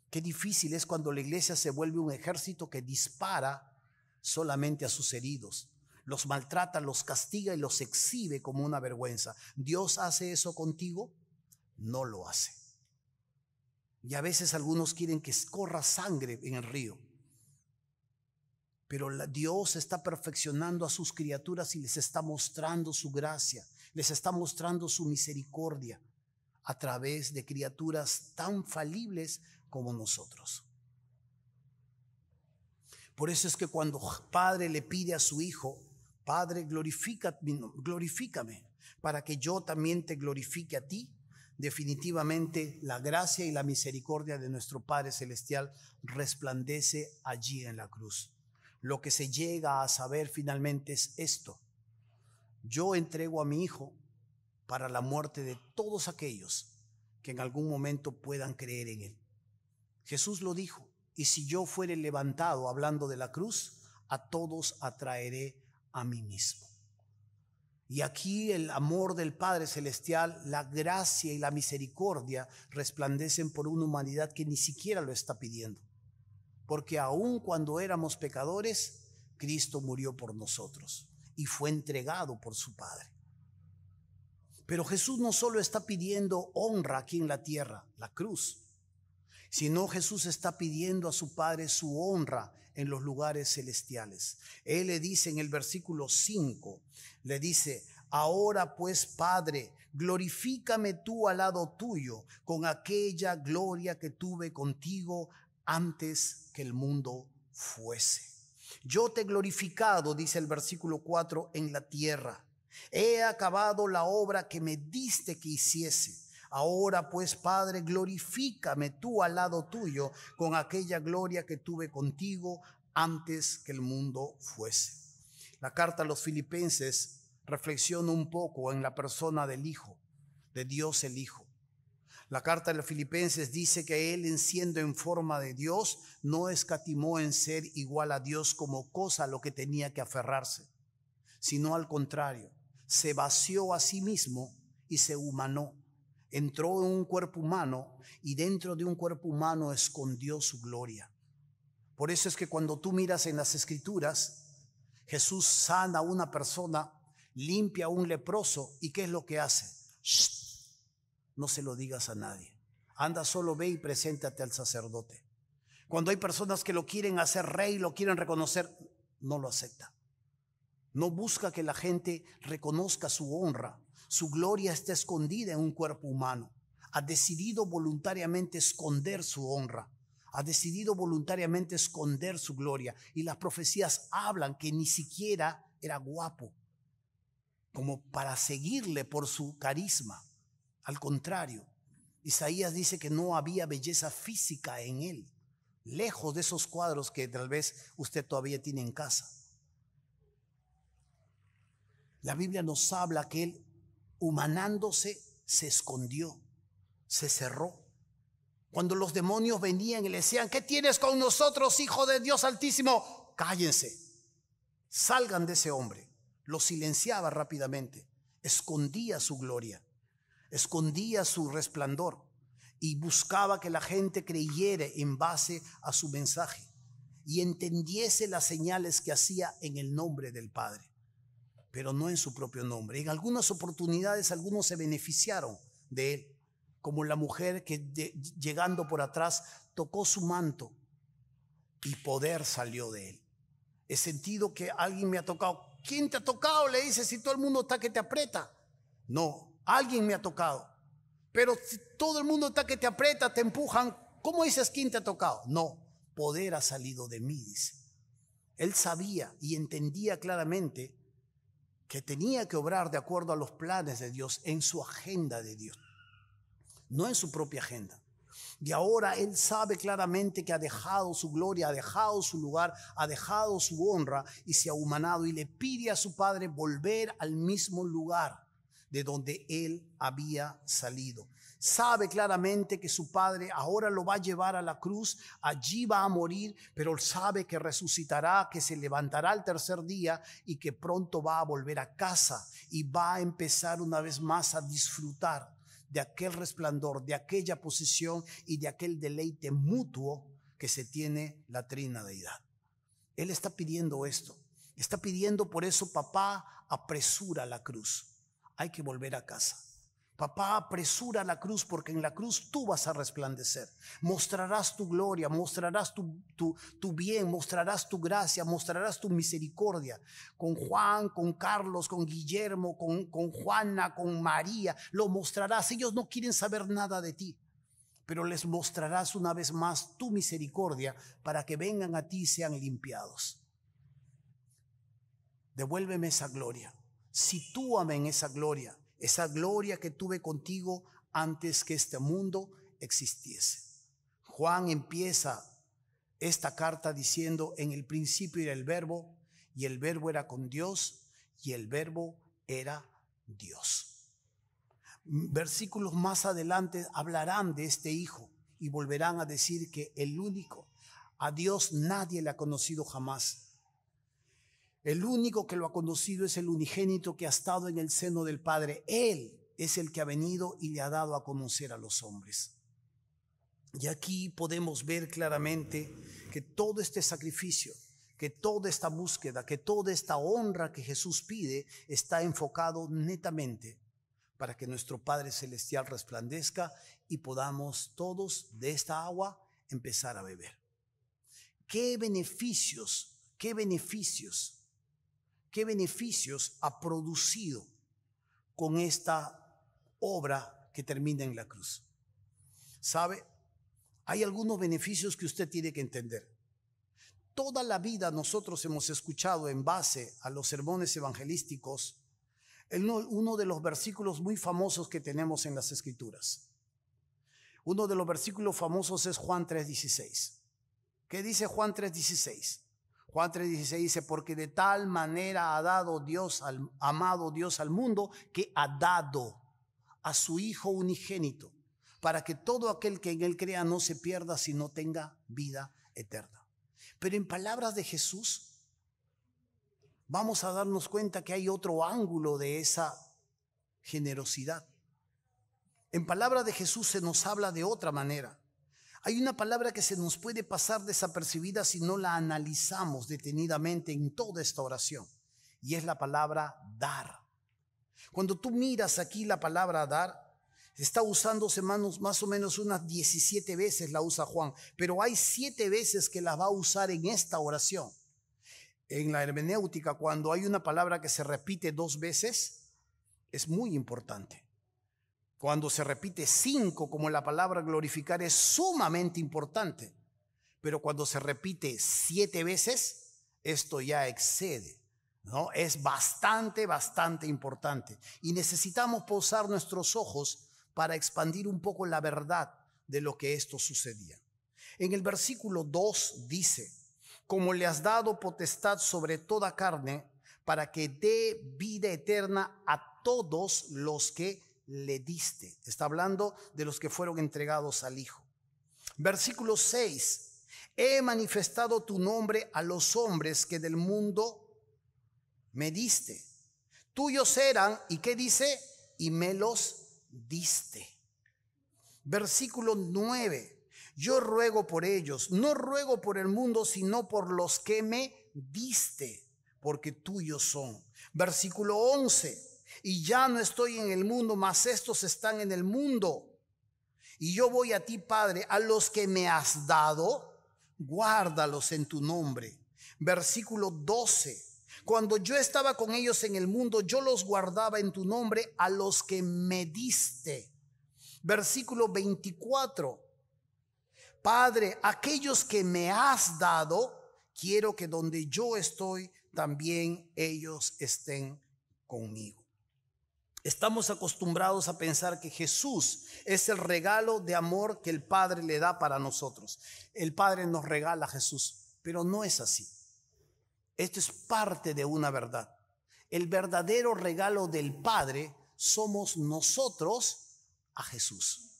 Qué difícil es cuando la iglesia se vuelve un ejército que dispara solamente a sus heridos, los maltrata, los castiga y los exhibe como una vergüenza. ¿Dios hace eso contigo? No lo hace. Y a veces algunos quieren que corra sangre en el río, pero Dios está perfeccionando a sus criaturas y les está mostrando su gracia, les está mostrando su misericordia a través de criaturas tan falibles como nosotros. Por eso es que cuando Padre le pide a su Hijo: Padre, glorifícame para que yo también te glorifique a ti, definitivamente la gracia y la misericordia de nuestro Padre Celestial resplandece allí en la cruz. Lo que se llega a saber finalmente es esto: yo entrego a mi Hijo para la muerte de todos aquellos que en algún momento puedan creer en Él. Jesús lo dijo: y si yo fuere levantado, hablando de la cruz, a todos atraeré a mí mismo. Y aquí el amor del Padre Celestial, la gracia y la misericordia resplandecen por una humanidad que ni siquiera lo está pidiendo. Porque aun cuando éramos pecadores, Cristo murió por nosotros y fue entregado por su Padre. Pero Jesús no solo está pidiendo honra aquí en la tierra, la cruz, sino Jesús está pidiendo a su Padre su honra en los lugares celestiales. Él le dice en el versículo 5, le dice: ahora pues, Padre, glorifícame tú al lado tuyo con aquella gloria que tuve contigo antes que el mundo fuese. Yo te he glorificado, dice el versículo 4, en la tierra. He acabado la obra que me diste que hiciese. Ahora pues, Padre, glorifícame tú al lado tuyo con aquella gloria que tuve contigo antes que el mundo fuese. La carta a los Filipenses reflexiona un poco en la persona del Hijo, de Dios el Hijo. La carta de los Filipenses dice que Él, siendo en forma de Dios, no escatimó en ser igual a Dios como cosa a lo que tenía que aferrarse, sino al contrario, se vació a sí mismo y se humanó. Entró en un cuerpo humano y dentro de un cuerpo humano escondió su gloria. Por eso es que cuando tú miras en las Escrituras, Jesús sana a una persona, limpia a un leproso, ¿y qué es lo que hace? ¡Shh! No se lo digas a nadie. Anda, solo ve y preséntate al sacerdote. Cuando hay personas que lo quieren hacer rey, lo quieren reconocer, no lo acepta. No busca que la gente reconozca su honra. Su gloria está escondida en un cuerpo humano. Ha decidido voluntariamente esconder su honra. Ha decidido voluntariamente esconder su gloria. Y las profecías hablan que ni siquiera era guapo, como para seguirle por su carisma. Al contrario, Isaías dice que no había belleza física en él, lejos de esos cuadros que tal vez usted todavía tiene en casa. La Biblia nos habla que él, humanándose, se escondió, se cerró. Cuando los demonios venían y le decían: ¿qué tienes con nosotros, hijo de Dios Altísimo? Cállense, salgan de ese hombre. Lo silenciaba rápidamente, escondía su gloria, escondía su resplandor y buscaba que la gente creyera en base a su mensaje y entendiese las señales que hacía en el nombre del Padre, pero no en su propio nombre. En algunas oportunidades algunos se beneficiaron de él, como la mujer que llegando por atrás tocó su manto y poder salió de él. He sentido que alguien me ha tocado. ¿Quién te ha tocado? Le dice, si todo el mundo está que te aprieta. No, alguien me ha tocado. Pero si todo el mundo está que te aprieta, te empujan, ¿cómo dices quién te ha tocado? No, poder ha salido de mí, dice. Él sabía y entendía claramente que tenía que obrar de acuerdo a los planes de Dios, en su agenda de Dios, no en su propia agenda. Y ahora él sabe claramente que ha dejado su gloria, ha dejado su lugar, ha dejado su honra y se ha humanado, y le pide a su Padre volver al mismo lugar de donde él había salido. Sabe claramente que su Padre ahora lo va a llevar a la cruz, allí va a morir, pero sabe que resucitará, que se levantará al tercer día y que pronto va a volver a casa y va a empezar una vez más a disfrutar de aquel resplandor, de aquella posición y de aquel deleite mutuo que se tiene la Trina Deidad. Él está pidiendo esto, está pidiendo por eso: papá, apresura la cruz, hay que volver a casa. Papá, apresura la cruz, porque en la cruz tú vas a resplandecer. Mostrarás tu gloria, mostrarás tu bien, mostrarás tu gracia, mostrarás tu misericordia. Con Juan, con Carlos, con Guillermo, con Juana, con María, lo mostrarás. Ellos no quieren saber nada de ti, pero les mostrarás una vez más tu misericordia para que vengan a ti y sean limpiados. Devuélveme esa gloria. Sitúame en esa gloria que tuve contigo antes que este mundo existiese. Juan empieza esta carta diciendo: en el principio era el Verbo, y el Verbo era con Dios, y el Verbo era Dios. Versículos más adelante hablarán de este Hijo, y volverán a decir que el único, a Dios nadie le ha conocido jamás. El único que lo ha conocido es el unigénito que ha estado en el seno del Padre. Él es el que ha venido y le ha dado a conocer a los hombres. Y aquí podemos ver claramente que todo este sacrificio, que toda esta búsqueda, que toda esta honra que Jesús pide está enfocado netamente para que nuestro Padre Celestial resplandezca y podamos todos de esta agua empezar a beber. ¿Qué beneficios ha producido con esta obra que termina en la cruz? ¿Sabe? Hay algunos beneficios que usted tiene que entender. Toda la vida nosotros hemos escuchado en base a los sermones evangelísticos uno de los versículos muy famosos que tenemos en las Escrituras. Uno de los versículos famosos es Juan 3:16. ¿Qué dice Juan 3:16? Juan 3:16 dice, porque de tal manera ha amado Dios al mundo, que ha dado a su Hijo unigénito, para que todo aquel que en él crea no se pierda, sino tenga vida eterna. Pero en palabras de Jesús, vamos a darnos cuenta que hay otro ángulo de esa generosidad. En palabras de Jesús se nos habla de otra manera. Hay una palabra que se nos puede pasar desapercibida si no la analizamos detenidamente en toda esta oración, y es la palabra dar. Cuando tú miras aquí la palabra dar, está usándose más o menos unas 17 veces la usa Juan, pero hay 7 veces que la va a usar en esta oración. En la hermenéutica, cuando hay una palabra que se repite 2 veces, es muy importante. Cuando se repite 5, como la palabra glorificar, es sumamente importante. Pero cuando se repite 7 veces, esto ya excede, ¿no? Es bastante importante. Y necesitamos posar nuestros ojos para expandir un poco la verdad de lo que esto sucedía. En el versículo 2 dice, como le has dado potestad sobre toda carne, para que dé vida eterna a todos los que le diste. Está hablando de los que fueron entregados al Hijo. Versículo 6, he manifestado tu nombre a los hombres que del mundo me diste. Tuyos eran, ¿y qué dice? Y me los diste. Versículo 9, yo ruego por ellos, no ruego por el mundo, sino por los que me diste, porque tuyos son. Versículo 11, y ya no estoy en el mundo, mas estos están en el mundo. Y yo voy a ti, Padre, a los que me has dado, guárdalos en tu nombre. Versículo 12, cuando yo estaba con ellos en el mundo, yo los guardaba en tu nombre a los que me diste. Versículo 24, Padre, aquellos que me has dado, quiero que donde yo estoy, también ellos estén conmigo. Estamos acostumbrados a pensar que Jesús es el regalo de amor que el Padre le da para nosotros. El Padre nos regala a Jesús, pero no es así. Esto es parte de una verdad. El verdadero regalo del Padre somos nosotros a Jesús.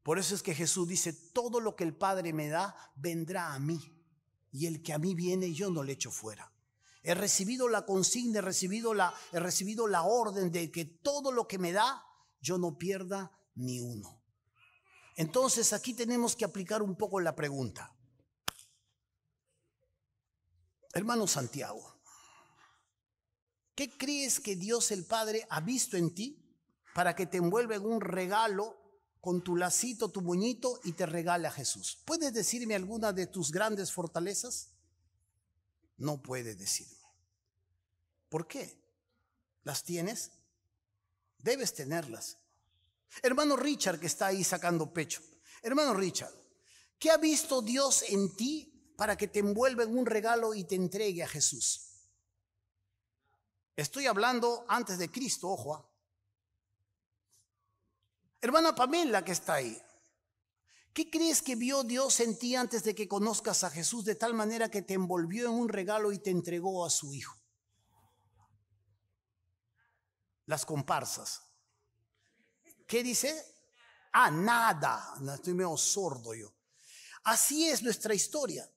Por eso es que Jesús dice, todo lo que el Padre me da, vendrá a mí. Y el que a mí viene, yo no le echo fuera. He recibido la consigna, he recibido la orden de que todo lo que me da, yo no pierda ni uno. Entonces aquí tenemos que aplicar un poco la pregunta. Hermano Santiago, ¿qué crees que Dios el Padre ha visto en ti para que te envuelva en un regalo con tu lacito, tu moñito y te regale a Jesús? ¿Puedes decirme alguna de tus grandes fortalezas? No puedes decirme. ¿Por qué? ¿Las tienes? Debes tenerlas. Hermano Richard, que está ahí sacando pecho. Hermano Richard, ¿qué ha visto Dios en ti para que te envuelva en un regalo y te entregue a Jesús? Estoy hablando antes de Cristo, ojo. Hermana Pamela, que está ahí, ¿qué crees que vio Dios en ti antes de que conozcas a Jesús de tal manera que te envolvió en un regalo y te entregó a su Hijo? Las comparsas. ¿Qué dice? Nada. No, estoy medio sordo yo. Así es nuestra historia.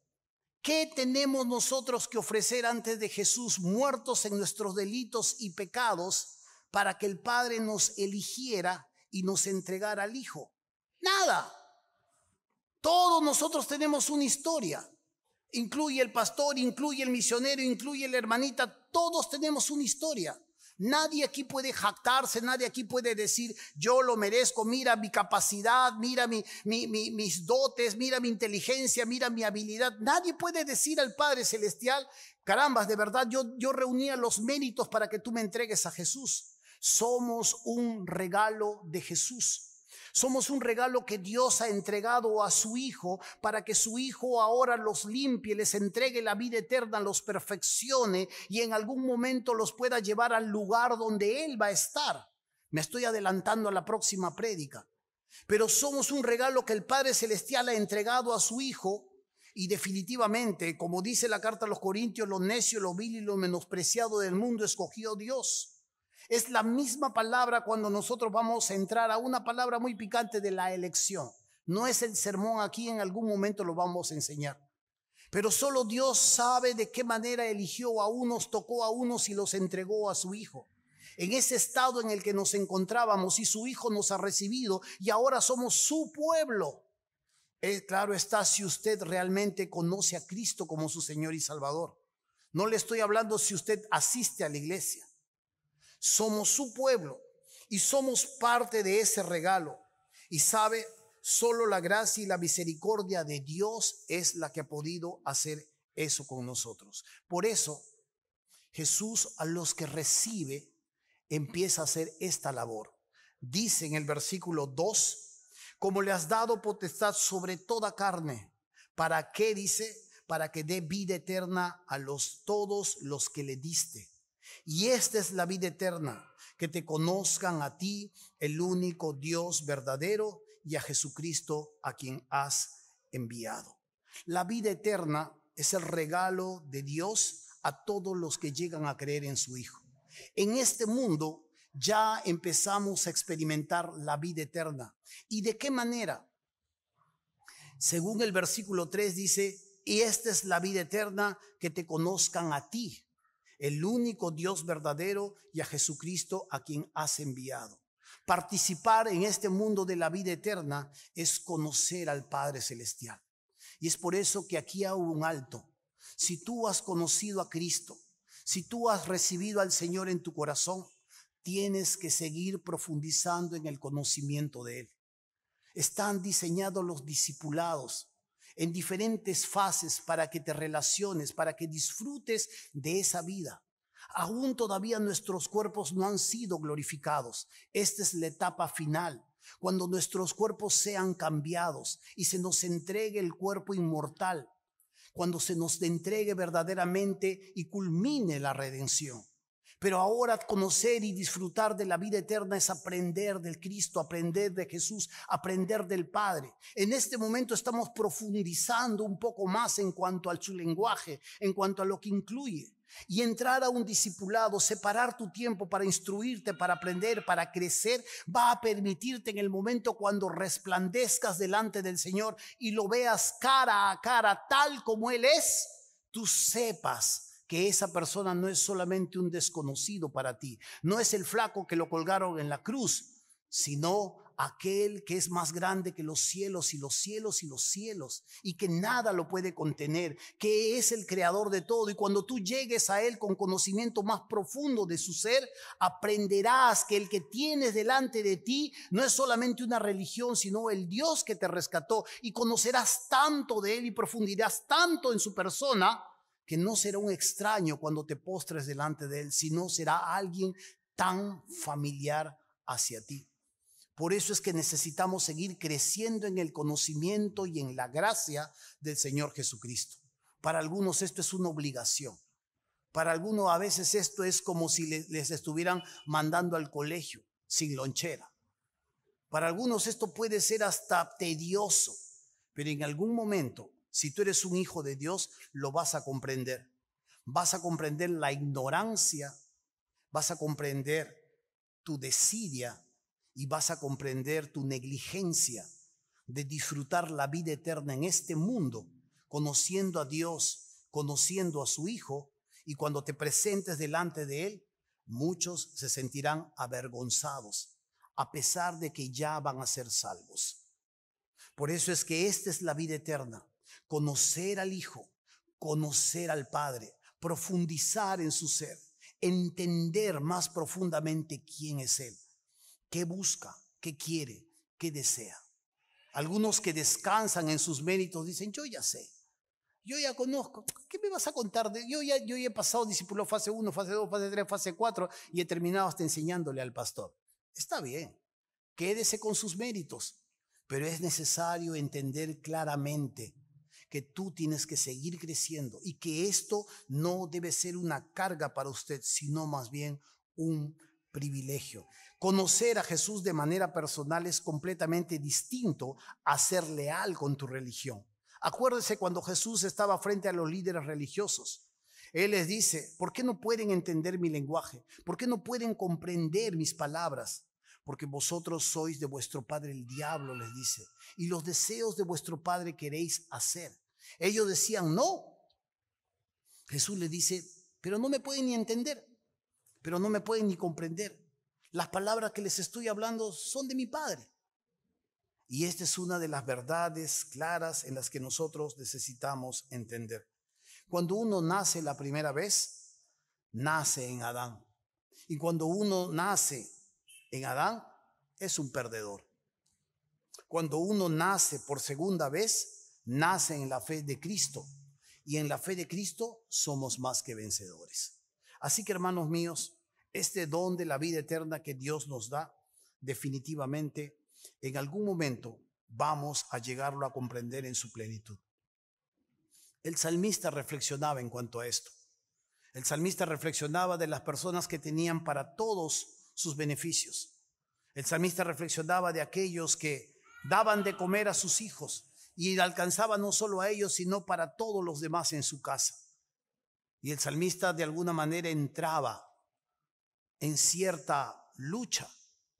¿Qué tenemos nosotros que ofrecer antes de Jesús, muertos en nuestros delitos y pecados, para que el Padre nos eligiera y nos entregara al Hijo? Nada. Todos nosotros tenemos una historia. Incluye el pastor, incluye el misionero, incluye la hermanita. Todos tenemos una historia. Nadie aquí puede jactarse, nadie aquí puede decir yo lo merezco, mira mi capacidad, mira mis dotes, mira mi inteligencia, mira mi habilidad. Nadie puede decir al Padre Celestial, carambas, de verdad yo reunía los méritos para que tú me entregues a Jesús. Somos un regalo de Jesús. Somos un regalo que Dios ha entregado a su Hijo para que su Hijo ahora los limpie, les entregue la vida eterna, los perfeccione y en algún momento los pueda llevar al lugar donde Él va a estar. Me estoy adelantando a la próxima prédica. Pero somos un regalo que el Padre Celestial ha entregado a su Hijo y definitivamente, como dice la carta a los Corintios, lo necio, lo vil y lo menospreciado del mundo escogió Dios. Es la misma palabra cuando nosotros vamos a entrar a una palabra muy picante de la elección. No es el sermón aquí, en algún momento lo vamos a enseñar. Pero solo Dios sabe de qué manera eligió a unos, tocó a unos y los entregó a su Hijo. En ese estado en el que nos encontrábamos y su Hijo nos ha recibido y ahora somos su pueblo. Claro está, si usted realmente conoce a Cristo como su Señor y Salvador. No le estoy hablando si usted asiste a la iglesia. Somos su pueblo y somos parte de ese regalo. Y sabe, solo la gracia y la misericordia de Dios es la que ha podido hacer eso con nosotros. Por eso, Jesús a los que recibe empieza a hacer esta labor. Dice en el versículo 2, como le has dado potestad sobre toda carne. ¿Para qué? Dice, para que dé vida eterna a todos los que le diste. Y esta es la vida eterna, que te conozcan a ti, el único Dios verdadero, y a Jesucristo a quien has enviado. La vida eterna es el regalo de Dios a todos los que llegan a creer en su Hijo. En este mundo ya empezamos a experimentar la vida eterna. ¿Y de qué manera? Según el versículo 3 dice, y esta es la vida eterna, que te conozcan a ti, el único Dios verdadero, y a Jesucristo a quien has enviado. Participar en este mundo de la vida eterna es conocer al Padre Celestial. Y es por eso que aquí hay un alto. Si tú has conocido a Cristo, si tú has recibido al Señor en tu corazón, tienes que seguir profundizando en el conocimiento de Él. Están diseñados los discipulados en diferentes fases para que te relaciones, para que disfrutes de esa vida. Aún todavía nuestros cuerpos no han sido glorificados. Esta es la etapa final, cuando nuestros cuerpos sean cambiados y se nos entregue el cuerpo inmortal, cuando se nos entregue verdaderamente y culmine la redención. Pero ahora conocer y disfrutar de la vida eterna es aprender del Cristo, aprender de Jesús, aprender del Padre. En este momento estamos profundizando un poco más en cuanto a su lenguaje, en cuanto a lo que incluye. Y entrar a un discipulado, separar tu tiempo para instruirte, para aprender, para crecer, va a permitirte en el momento cuando resplandezcas delante del Señor y lo veas cara a cara tal como Él es, tú sepas que esa persona no es solamente un desconocido para ti, no es el flaco que lo colgaron en la cruz, sino aquel que es más grande que los cielos y los cielos y los cielos, y que nada lo puede contener, que es el creador de todo. Y cuando tú llegues a Él con conocimiento más profundo de su ser, aprenderás que el que tienes delante de ti no es solamente una religión, sino el Dios que te rescató, y conocerás tanto de Él y profundizarás tanto en su persona, que no será un extraño cuando te postres delante de Él, sino será alguien tan familiar hacia ti. Por eso es que necesitamos seguir creciendo en el conocimiento y en la gracia del Señor Jesucristo. Para algunos esto es una obligación. Para algunos a veces esto es como si les estuvieran mandando al colegio sin lonchera. Para algunos esto puede ser hasta tedioso, pero en algún momento, si tú eres un hijo de Dios, lo vas a comprender. Vas a comprender la ignorancia, vas a comprender tu desidia y vas a comprender tu negligencia de disfrutar la vida eterna en este mundo, conociendo a Dios, conociendo a su Hijo, y cuando te presentes delante de Él, muchos se sentirán avergonzados, a pesar de que ya van a ser salvos. Por eso es que esta es la vida eterna: conocer al Hijo, conocer al Padre, profundizar en su ser, entender más profundamente quién es Él, qué busca, qué quiere, qué desea. Algunos que descansan en sus méritos dicen: yo ya sé, yo ya conozco. ¿Qué me vas a contar? Yo ya he pasado discípulo fase 1, fase 2, fase 3, fase 4 y he terminado hasta enseñándole al pastor. Está bien, quédese con sus méritos, pero es necesario entender claramente que tú tienes que seguir creciendo y que esto no debe ser una carga para usted, sino más bien un privilegio. Conocer a Jesús de manera personal es completamente distinto a ser leal con tu religión. Acuérdese cuando Jesús estaba frente a los líderes religiosos. Él les dice: ¿por qué no pueden entender mi lenguaje? ¿Por qué no pueden comprender mis palabras? Porque vosotros sois de vuestro padre el diablo, les dice, y los deseos de vuestro padre queréis hacer. Ellos decían no. Jesús les dice: pero no me pueden ni entender, pero no me pueden ni comprender. Las palabras que les estoy hablando son de mi Padre. Y esta es una de las verdades claras en las que nosotros necesitamos entender. Cuando uno nace la primera vez, nace en Adán. Y cuando uno nace en Adán, es un perdedor. Cuando uno nace por segunda vez, nace en la fe de Cristo. Y en la fe de Cristo somos más que vencedores. Así que, hermanos míos, este don de la vida eterna que Dios nos da, definitivamente en algún momento vamos a llegarlo a comprender en su plenitud. El salmista reflexionaba en cuanto a esto. El salmista reflexionaba de las personas que tenían para todos sus beneficios. El salmista reflexionaba de aquellos que daban de comer a sus hijos y alcanzaba no solo a ellos, sino para todos los demás en su casa. Y el salmista de alguna manera entraba en cierta lucha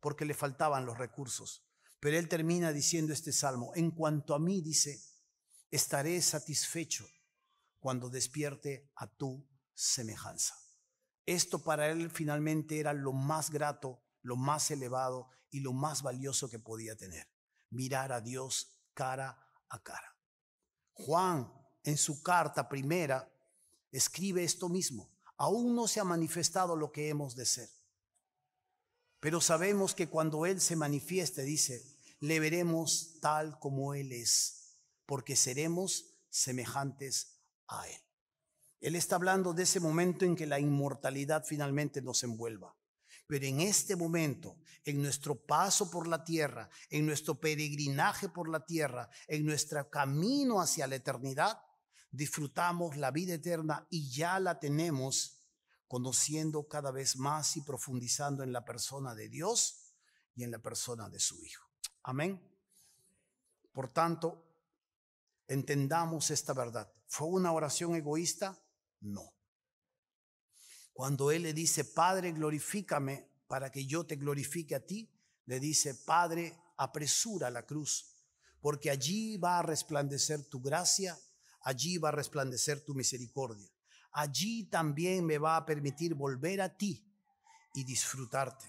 porque le faltaban los recursos. Pero él termina diciendo este salmo: en cuanto a mí, dice, estaré satisfecho cuando despierte a tu semejanza. Esto para él finalmente era lo más grato, lo más elevado y lo más valioso que podía tener: mirar a Dios cara a cara. Juan, en su carta primera, escribe esto mismo: aún no se ha manifestado lo que hemos de ser, pero sabemos que cuando Él se manifieste, dice, le veremos tal como Él es, porque seremos semejantes a Él. Él está hablando de ese momento en que la inmortalidad finalmente nos envuelva. Pero en este momento, en nuestro paso por la tierra, en nuestro peregrinaje por la tierra, en nuestro camino hacia la eternidad, disfrutamos la vida eterna y ya la tenemos, conociendo cada vez más y profundizando en la persona de Dios y en la persona de su Hijo. Amén. Por tanto, entendamos esta verdad. ¿Fue una oración egoísta? No. Cuando Él le dice: Padre, glorifícame para que yo te glorifique a ti, le dice: Padre, apresura la cruz, porque allí va a resplandecer tu gracia, allí va a resplandecer tu misericordia. Allí también me va a permitir volver a ti y disfrutarte.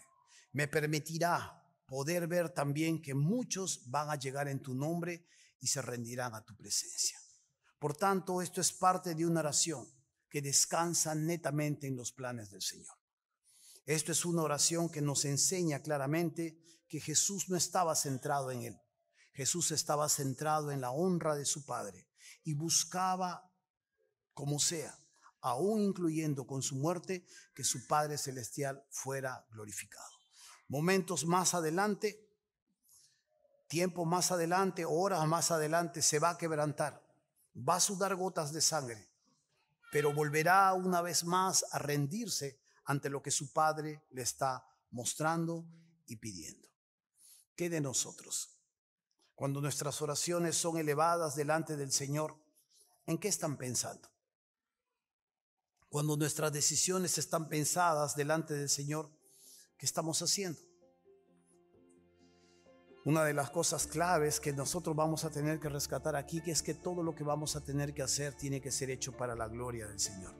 Me permitirá poder ver también que muchos van a llegar en tu nombre y se rendirán a tu presencia. Por tanto, esto es parte de una oración que descansa netamente en los planes del Señor. Esto es una oración que nos enseña claramente que Jesús no estaba centrado en Él. Jesús estaba centrado en la honra de su Padre y buscaba, como sea, aún incluyendo con su muerte, que su Padre Celestial fuera glorificado. Momentos más adelante, tiempo más adelante, horas más adelante, se va a quebrantar, va a sudar gotas de sangre, pero volverá una vez más a rendirse ante lo que su Padre le está mostrando y pidiendo. ¿Qué de nosotros? Cuando nuestras oraciones son elevadas delante del Señor, ¿en qué están pensando? Cuando nuestras decisiones están pensadas delante del Señor, ¿qué estamos haciendo? Una de las cosas claves que nosotros vamos a tener que rescatar aquí, que es que todo lo que vamos a tener que hacer tiene que ser hecho para la gloria del Señor.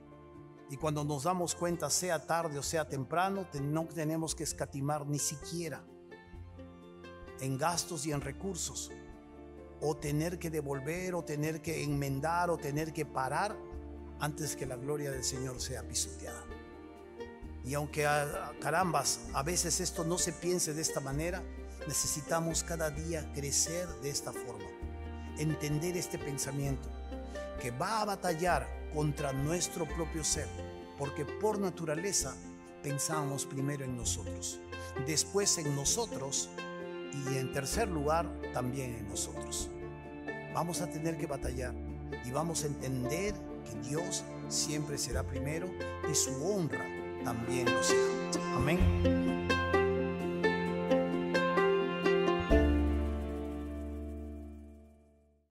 Y cuando nos damos cuenta, sea tarde o sea temprano, no tenemos que escatimar ni siquiera en gastos y en recursos, o tener que devolver, o tener que enmendar, o tener que parar antes que la gloria del Señor sea pisoteada. Y aunque carambas, a veces esto no se piense de esta manera, necesitamos cada día crecer de esta forma, entender este pensamiento que va a batallar contra nuestro propio ser, porque por naturaleza pensamos primero en nosotros, después en nosotros y en tercer lugar también en nosotros. Vamos a tener que batallar y vamos a entender que Dios siempre será primero y su honra también lo será. Amén.